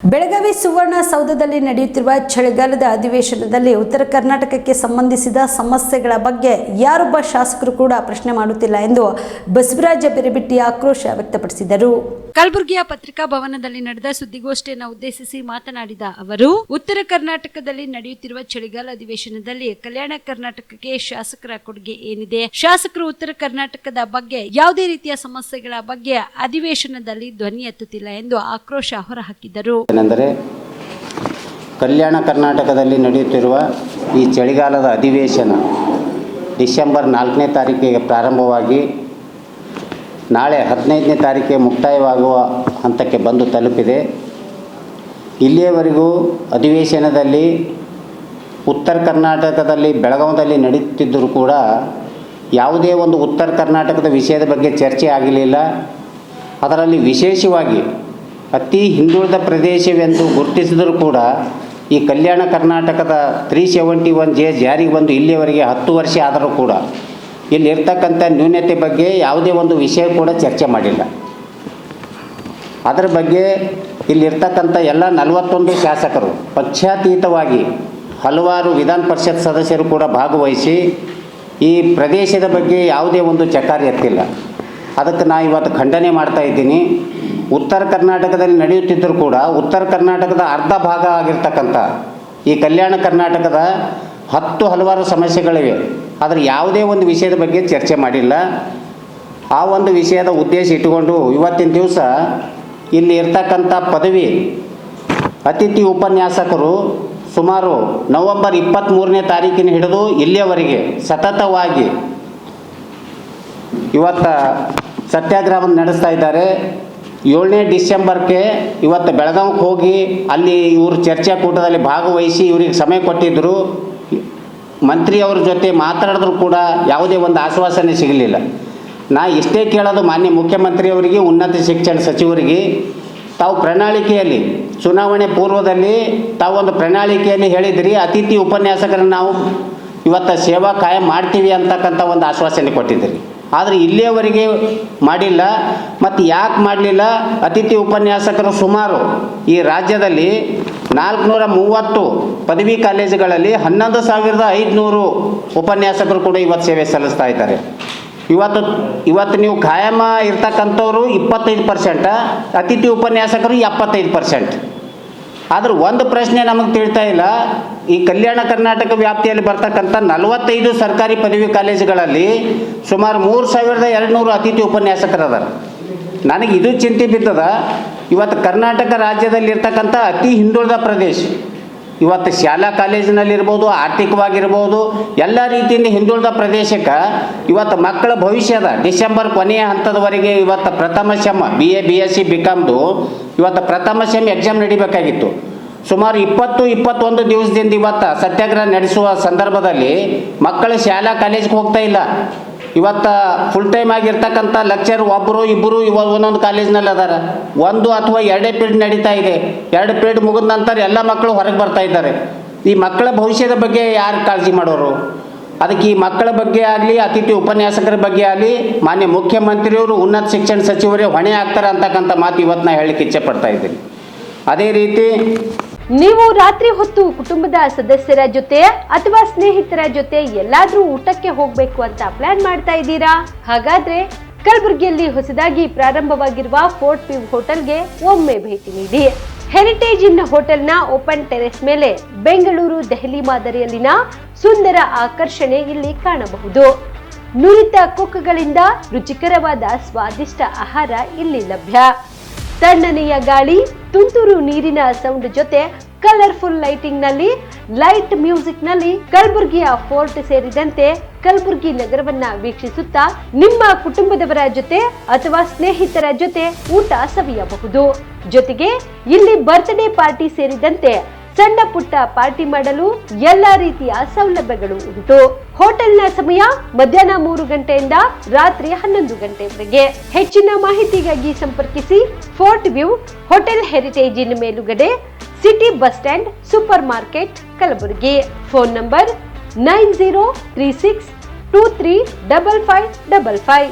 ಬೆಳಗಾವಿ ಸುವರ್ಣ ಸೌಧದಲ್ಲಿ ನಡೆಯುತ್ತಿರುವ ಚಳಿಗಾಲದ ಅಧಿವೇಶನದಲ್ಲಿ ಉತ್ತರ ಕರ್ನಾಟಕಕ್ಕೆ ಸಂಬಂಧಿಸಿದ ಸಮಸ್ಯೆಗಳ ಬಗ್ಗೆ ಯಾರೊಬ್ಬ ಶಾಸಕರು ಕೂಡ ಪ್ರಶ್ನೆ ಮಾಡುತ್ತಿಲ್ಲ ಎಂದು ಬಸವರಾಜ ಬೆರಬಿಟ್ಟಿ ಆಕ್ರೋಶ ವ್ಯಕ್ತಪಡಿಸಿದರು. ಕಲಬುರಗಿಯ ಪತ್ರಿಕಾ ಭವನದಲ್ಲಿ ನಡೆದ ಸುದ್ದಿಗೋಷ್ಠಿಯನ್ನು ಉದ್ದೇಶಿಸಿ ಮಾತನಾಡಿದ ಅವರು, ಉತ್ತರ ಕರ್ನಾಟಕದಲ್ಲಿ ನಡೆಯುತ್ತಿರುವ ಚಳಿಗಾಲ ಅಧಿವೇಶನದಲ್ಲಿ ಕಲ್ಯಾಣ ಕರ್ನಾಟಕಕ್ಕೆ ಶಾಸಕರ ಕೊಡುಗೆ ಏನಿದೆ? ಶಾಸಕರು ಉತ್ತರ ಕರ್ನಾಟಕದ ಬಗ್ಗೆ ಯಾವುದೇ ರೀತಿಯ ಸಮಸ್ಯೆಗಳ ಬಗ್ಗೆ ಅಧಿವೇಶನದಲ್ಲಿ ಧ್ವನಿ ಎತ್ತುತ್ತಿಲ್ಲ ಎಂದು ಆಕ್ರೋಶ ಹೊರಹಾಕಿದರು. ಏನೆಂದರೆ ಕಲ್ಯಾಣ ಕರ್ನಾಟಕದಲ್ಲಿ ನಡೆಯುತ್ತಿರುವ ಈ ಚಳಿಗಾಲದ ಅಧಿವೇಶನ ಡಿಸೆಂಬರ್ 4ನೇ ತಾರೀಕಿಗೆ ಪ್ರಾರಂಭವಾಗಿ ನಾಳೆ 15ನೇ ತಾರೀಕಿಗೆ ಮುಕ್ತಾಯವಾಗುವ ಹಂತಕ್ಕೆ ಬಂದು ತಲುಪಿದೆ. ಇಲ್ಲಿಯವರೆಗೂ ಅಧಿವೇಶನದಲ್ಲಿ ಉತ್ತರ ಕರ್ನಾಟಕದಲ್ಲಿ ಬೆಳಗಾವಿಯಲ್ಲಿ ನಡೆಯುತ್ತಿದ್ದರೂ ಕೂಡ ಯಾವುದೇ ಒಂದು ಉತ್ತರ ಕರ್ನಾಟಕದ ವಿಷಯದ ಬಗ್ಗೆ ಚರ್ಚೆ ಆಗಲಿಲ್ಲ. ಅದರಲ್ಲಿ ವಿಶೇಷವಾಗಿ ಅತಿ ಹಿಂದುಳಿದ ಪ್ರದೇಶವೆಂದು ಗುರುತಿಸಿದರೂ ಕೂಡ ಈ ಕಲ್ಯಾಣ ಕರ್ನಾಟಕದ 371 ಜಾರಿಗೆ ಬಂದು ಇಲ್ಲಿಯವರೆಗೆ 10 ವರ್ಷ ಆದರೂ ಕೂಡ ಇಲ್ಲಿರ್ತಕ್ಕಂಥ ನ್ಯೂನತೆ ಬಗ್ಗೆ ಯಾವುದೇ ಒಂದು ವಿಷಯ ಕೂಡ ಚರ್ಚೆ ಮಾಡಿಲ್ಲ. ಅದರ ಬಗ್ಗೆ ಇಲ್ಲಿರ್ತಕ್ಕಂಥ ಎಲ್ಲ 41 ಶಾಸಕರು ಪಕ್ಷಾತೀತವಾಗಿ ಹಲವಾರು ವಿಧಾನ ಪರಿಷತ್ ಸದಸ್ಯರು ಕೂಡ ಭಾಗವಹಿಸಿ ಈ ಪ್ರದೇಶದ ಬಗ್ಗೆ ಯಾವುದೇ ಒಂದು ಚಕಾರ ಎತ್ತಿಲ್ಲ. ಅದಕ್ಕೆ ನಾನು ಇವತ್ತು ಖಂಡನೆ ಮಾಡ್ತಾ ಇದ್ದೀನಿ. ಉತ್ತರ ಕರ್ನಾಟಕದಲ್ಲಿ ನಡೆಯುತ್ತಿದ್ದರೂ ಕೂಡ ಉತ್ತರ ಕರ್ನಾಟಕದ ಅರ್ಧ ಭಾಗ ಆಗಿರ್ತಕ್ಕಂಥ ಈ ಕಲ್ಯಾಣ ಕರ್ನಾಟಕದ ಹಲವಾರು ಸಮಸ್ಯೆಗಳಿವೆ. ಆದರೆ ಯಾವುದೇ ಒಂದು ವಿಷಯದ ಬಗ್ಗೆ ಚರ್ಚೆ ಮಾಡಿಲ್ಲ. ಆ ಒಂದು ವಿಷಯದ ಉದ್ದೇಶ ಇಟ್ಟುಕೊಂಡು ಇವತ್ತಿನ ದಿವಸ ಇಲ್ಲಿ ಇರ್ತಕ್ಕಂಥ ಪದವಿ ಅತಿಥಿ ಉಪನ್ಯಾಸಕರು ಸುಮಾರು ನವೆಂಬರ್ 23ನೇ ತಾರೀಕಿನ ಹಿಡಿದು ಇಲ್ಲಿಯವರೆಗೆ ಸತತವಾಗಿ ಇವತ್ತು ಸತ್ಯಾಗ್ರಹವನ್ನು ನಡೆಸ್ತಾ ಇದ್ದಾರೆ. 7ನೇ ಡಿಸೆಂಬರ್ಗೆ ಇವತ್ತು ಬೆಳಗಾವಿಗೆ ಹೋಗಿ ಅಲ್ಲಿ ಇವರು ಚರ್ಚಾ ಕೂಟದಲ್ಲಿ ಭಾಗವಹಿಸಿ ಇವರಿಗೆ ಸಮಯ ಕೊಟ್ಟಿದ್ದರು. ಮಂತ್ರಿಯವ್ರ ಜೊತೆ ಮಾತಾಡಿದ್ರು ಕೂಡ ಯಾವುದೇ ಒಂದು ಆಶ್ವಾಸನೆ ಸಿಗಲಿಲ್ಲ. ನಾ ಇಷ್ಟೇ ಕೇಳೋದು ಮಾನ್ಯ ಮುಖ್ಯಮಂತ್ರಿಯವರಿಗೆ, ಉನ್ನತ ಶಿಕ್ಷಣ ಸಚಿವರಿಗೆ, ತಾವು ಪ್ರಣಾಳಿಕೆಯಲ್ಲಿ ಚುನಾವಣೆ ಪೂರ್ವದಲ್ಲಿ ತಾವೊಂದು ಪ್ರಣಾಳಿಕೆಯಲ್ಲಿ ಹೇಳಿದ್ರಿ ಅತಿಥಿ ಉಪನ್ಯಾಸಕರನ್ನು ನಾವು ಇವತ್ತು ಸೇವಾ ಕಾಯಂ ಮಾಡ್ತೀವಿ ಅಂತಕ್ಕಂಥ ಒಂದು ಆಶ್ವಾಸನೆ ಕೊಟ್ಟಿದ್ದೀರಿ. ಆದರೆ ಇಲ್ಲಿಯವರೆಗೆ ಮಾಡಿಲ್ಲ. ಮತ್ತು ಯಾಕೆ ಮಾಡಲಿಲ್ಲ? ಅತಿಥಿ ಉಪನ್ಯಾಸಕರು ಸುಮಾರು ಈ ರಾಜ್ಯದಲ್ಲಿ 430 ಪದವಿ ಕಾಲೇಜುಗಳಲ್ಲಿ 11,500 ಉಪನ್ಯಾಸಕರು ಕೂಡ ಇವತ್ತು ಸೇವೆ ಸಲ್ಲಿಸ್ತಾ ಇದ್ದಾರೆ. ಇವತ್ತು ನೀವು ಖಾಯಮ ಇರ್ತಕ್ಕಂಥವ್ರು 25%, ಅತಿಥಿ ಉಪನ್ಯಾಸಕರು 75%. ಆದ್ರೆ ಒಂದು ಪ್ರಶ್ನೆ ನಮಗೆ ತಿಳ್ತಾ ಇಲ್ಲ. ಈ ಕಲ್ಯಾಣ ಕರ್ನಾಟಕ ವ್ಯಾಪ್ತಿಯಲ್ಲಿ ಬರ್ತಕ್ಕಂಥ 45 ಸರ್ಕಾರಿ ಪದವಿ ಕಾಲೇಜುಗಳಲ್ಲಿ ಸುಮಾರು 3,200 ಅತಿಥಿ ಉಪನ್ಯಾಸಕರದಾರ. ನನಗೆ ಇದು ಚಿಂತೆ ಬಿದ್ದದ. ಇವತ್ತು ಕರ್ನಾಟಕ ರಾಜ್ಯದಲ್ಲಿರ್ತಕ್ಕಂಥ ಅತಿ ಹಿಂದುಳಿದ ಪ್ರದೇಶ, ಇವತ್ತು ಶಾಲಾ ಕಾಲೇಜಿನಲ್ಲಿರ್ಬೋದು, ಆರ್ಥಿಕವಾಗಿರ್ಬೋದು, ಎಲ್ಲ ರೀತಿಯಿಂದ ಹಿಂದುಳಿದ ಪ್ರದೇಶಕ್ಕೆ ಇವತ್ತು ಮಕ್ಕಳ ಭವಿಷ್ಯದ ಡಿಸೆಂಬರ್ ಕೊನೆಯ ಹಂತದವರೆಗೆ ಇವತ್ತು ಪ್ರಥಮ ಸೆಮ್ BA BSc BComದು ಇವತ್ತು ಪ್ರಥಮ ಸೆಮ್ ಎಕ್ಸಾಮ್ ನಡಿಬೇಕಾಗಿತ್ತು. ಸುಮಾರು 20-21 ದಿವಸದಿಂದ ಇವತ್ತು ಸತ್ಯಾಗ್ರಹ ನಡೆಸುವ ಸಂದರ್ಭದಲ್ಲಿ ಮಕ್ಕಳು ಶಾಲಾ ಕಾಲೇಜ್ಗೆ ಹೋಗ್ತಾ ಇಲ್ಲ. ಇವತ್ತು ಫುಲ್ ಟೈಮ್ ಆಗಿರ್ತಕ್ಕಂಥ ಲೆಕ್ಚರ್ ಒಬ್ಬರು ಇಬ್ಬರು ಒಂದೊಂದು ಕಾಲೇಜ್ನಲ್ಲಿ ಅದಾರ. 1 ಅಥವಾ 2 ಪೀರಿಯಡ್ ನಡೀತಾ ಇದೆ. 2 ಪೀರಿಯಡ್ ಮುಗಿದ ನಂತರ ಎಲ್ಲ ಮಕ್ಕಳು ಹೊರಗೆ ಬರ್ತಾ ಇದ್ದಾರೆ. ಈ ಮಕ್ಕಳ ಭವಿಷ್ಯದ ಬಗ್ಗೆ ಯಾರು ಕಾಳಜಿ ಮಾಡೋರು? ಅದಕ್ಕೆ ಈ ಮಕ್ಕಳ ಬಗ್ಗೆ ಆಗಲಿ, ಅತಿಥಿ ಉಪನ್ಯಾಸಕರ ಬಗ್ಗೆ ಆಗಲಿ ಮಾನ್ಯ ಮುಖ್ಯಮಂತ್ರಿಯವರು, ಉನ್ನತ ಶಿಕ್ಷಣ ಸಚಿವರೇ ಹೊಣೆ ಆಗ್ತಾರೆ ಅಂತಕ್ಕಂಥ ಮಾತು ಇವತ್ತು ನಾನು ಹೇಳಲಿಕ್ಕೆ ಇಚ್ಛೆ ಪಡ್ತಾ ಇದ್ದೀನಿ. ಅದೇ ರೀತಿ ನೀವು ರಾತ್ರಿ ಹೊತ್ತು ಕುಟುಂಬದ ಸದಸ್ಯರ ಜೊತೆ ಅಥವಾ ಸ್ನೇಹಿತರ ಜೊತೆ ಎಲ್ಲಾದ್ರೂ ಊಟಕ್ಕೆ ಹೋಗ್ಬೇಕು ಅಂತ ಪ್ಲಾನ್ ಮಾಡ್ತಾ ಇದ್ದೀರಾ? ಹಾಗಾದ್ರೆ ಕಲಬುರಗಿಯಲ್ಲಿ ಹೊಸದಾಗಿ ಪ್ರಾರಂಭವಾಗಿರುವ ಫೋರ್ಟ್ ವ್ಯೂ ಹೋಟೆಲ್ಗೆ ಒಮ್ಮೆ ಭೇಟಿ ನೀಡಿ. ಹೆರಿಟೇಜ್ ಇನ್ ಹೋಟೆಲ್ನ ಓಪನ್ ಟೆರೆಸ್ ಮೇಲೆ ಬೆಂಗಳೂರು ದೆಹಲಿ ಮಾದರಿಯಲ್ಲಿನ ಸುಂದರ ಆಕರ್ಷಣೆ ಇಲ್ಲಿ ಕಾಣಬಹುದು. ನುರಿತ ಕುಕ್ಗಳಿಂದ ರುಚಿಕರವಾದ ಸ್ವಾದಿಷ್ಟ ಆಹಾರ ಇಲ್ಲಿ ಲಭ್ಯ. ತಣ್ಣನೆಯ ಗಾಳಿ, ತುಂತುರು ನೀರಿನ ಸೌಂಡ್ ಜೊತೆ ಕಲರ್ಫುಲ್ ಲೈಟಿಂಗ್ ನಲ್ಲಿ, ಲೈಟ್ ಮ್ಯೂಸಿಕ್ ನಲ್ಲಿ ಕಲಬುರಗಿಯ ಫೋರ್ಟ್ ಸೇರಿದಂತೆ ಕಲಬುರಗಿ ನಗರವನ್ನ ವೀಕ್ಷಿಸುತ್ತಾ ನಿಮ್ಮ ಕುಟುಂಬದವರ ಜೊತೆ ಅಥವಾ ಸ್ನೇಹಿತರ ಜೊತೆ ಊಟ ಸವಿಯಬಹುದು. ಜೊತೆಗೆ ಇಲ್ಲಿ ಬರ್ತ್ಡೇ ಪಾರ್ಟಿ ಸೇರಿದಂತೆ ಸಣ್ಣ ಪುಟ್ಟ ಪಾರ್ಟಿ ಮಾಡಲು ಎಲ್ಲಾ ರೀತಿಯ ಸೌಲಭ್ಯಗಳು ಉಂಟು. ಹೋಟೆಲ್ನ ಸಮಯ ಮಧ್ಯಾಹ್ನ 3 ಗಂಟೆಯಿಂದ ರಾತ್ರಿ 11 ಗಂಟೆವರೆಗೆ. ಹೆಚ್ಚಿನ ಮಾಹಿತಿಗಾಗಿ ಸಂಪರ್ಕಿಸಿ ಫೋರ್ಟ್ ವ್ಯೂ ಹೋಟೆಲ್, ಹೆರಿಟೇಜ್ ಇನ್ ಮೇಲುಗಡೆ, city bus stand, super market, Kalaburagi. Phone number 9036235555.